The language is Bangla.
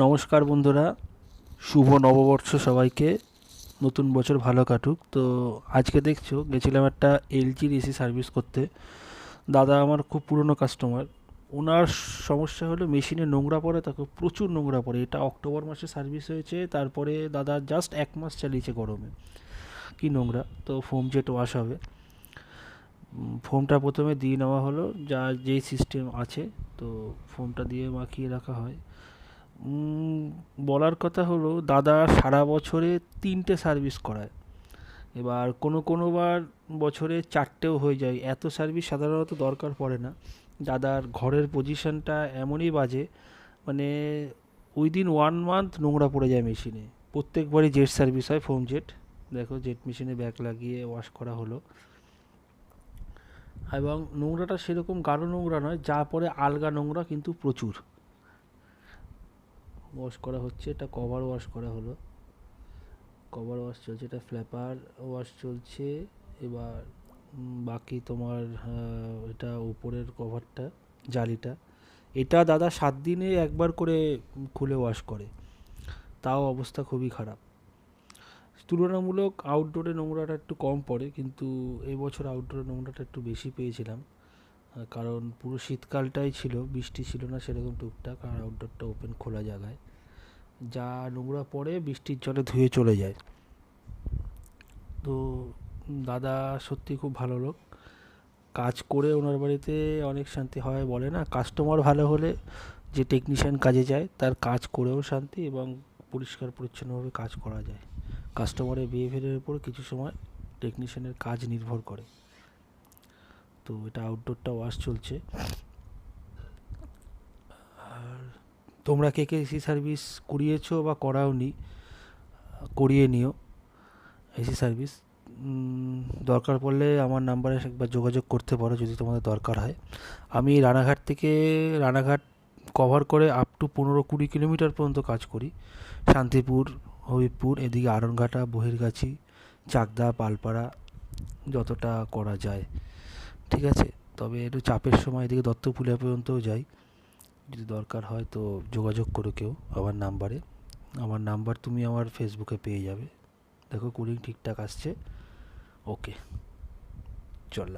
নমস্কার বন্ধুরা, শুভ নববর্ষ সবাইকে। নতুন বছর ভালো কাটুক। তো আজকে দেখছো গেছিলাম একটা এলজির এসি সার্ভিস করতে। দাদা আমার খুব পুরনো কাস্টমার। ওনার সমস্যা হলো মেশিনে নোংরা পড়ে, তাকে প্রচুর নোংরা পড়ে। এটা অক্টোবর মাসে সার্ভিস হয়েছে, তারপরে দাদা জাস্ট 1 মাস চালিয়েছে গরমে। কি নোংরা! তো ফোম জেট ওয়াশ হবে। ফোমটা প্রথমে দিয়ে নেওয়া হলো, যা যেই সিস্টেম আছে। তো ফোমটা দিয়ে মাখিয়ে রাখা হয়। উম, বলার কথা হলো দাদা সারা বছরে 3টে সার্ভিস করায়। এবার কোনো কোনো বার বছরে 4টেও হয়ে যায়। এত সার্ভিস সাধারণত দরকার পড়ে না। দাদার ঘরের পজিশনটা এমনই বাজে, মানে উইদিন 1 মান্থ নোংরা পড়ে যায় মেশিনে। প্রত্যেকবারই জেট সার্ভিস হয়, ফোম জেট। দেখো জেট মেশিনে ব্যাগ লাগিয়ে ওয়াশ করা হলো। এবং নোংরাটা সেরকম গাঢ় নোংরা নয়, যা পরে আলগা নোংরা কিন্তু প্রচুর। ওয়াশ করা হচ্ছে, এটা কভার ওয়াশ করা হলো। কভার ওয়াশ চলছে, এটা ফ্ল্যাপার ওয়াশ চলছে। এবার বাকি তোমার এটা উপরের কভারটা, জালিটা, এটা দাদা 7 দিনে একবার করে খুলে ওয়াশ করে। তাও অবস্থা খুবই খারাপ। তুলনামূলক আউটডোরে নোংরাটা একটু কম পড়ে, কিন্তু এবছর আউটডোরে নোংরাটা একটু বেশি পেয়েছিলাম। কারণ পুরো শীতকালটাই ছিল, বৃষ্টি ছিল না সেরকম টুকটাক, আর আউটডোরটা ওপেন খোলা জায়গায়। যা নোংরা পড়ে বৃষ্টির জলে ধুয়ে চলে যায়। তো দাদা সত্যি খুব ভালো লোক। কাজ করে ওনার বাড়িতে অনেক শান্তি হয়। বলে না, কাস্টমার ভালো হলে যে টেকনিশিয়ান কাজে যায় তার কাজ করেও শান্তি, এবং পরিষ্কার পরিচ্ছন্নভাবে কাজ করা যায়। কাস্টমারের বিহেভিয়ারের উপর কিছু সময় টেকনিশিয়ানের কাজ নির্ভর করে। তো এটা আউটডোরটা ওয়াশ চলছে। আর তোমরা কে কে এসি সার্ভিস করিয়েছো বা করাওনি, করিয়ে নিও এসি সার্ভিস। দরকার পড়লে আমার নাম্বারে একবার যোগাযোগ করতে পারো যদি তোমাদের দরকার হয়। আমি রানাঘাট কভার করে আপ টু 15-20 কিলোমিটার পর্যন্ত কাজ করি। শান্তিপুর, হবিবপুর, এদিকে আরনঘাটা, বহিরগাছি, চাকদা, পালপাড়া, যতটা করা যায়। ঠিক আছে? তবে একটু চাপের সময় এদিকে দত্তপুলিয়া পর্যন্তও যাই। যদি দরকার হয় তো যোগাযোগ করো কেউ আমার নাম্বারে। আমার নাম্বার তুমি আমার ফেসবুকে পেয়ে যাবে। দেখো কুলিং ঠিকঠাক আসছে। ওকে, চল।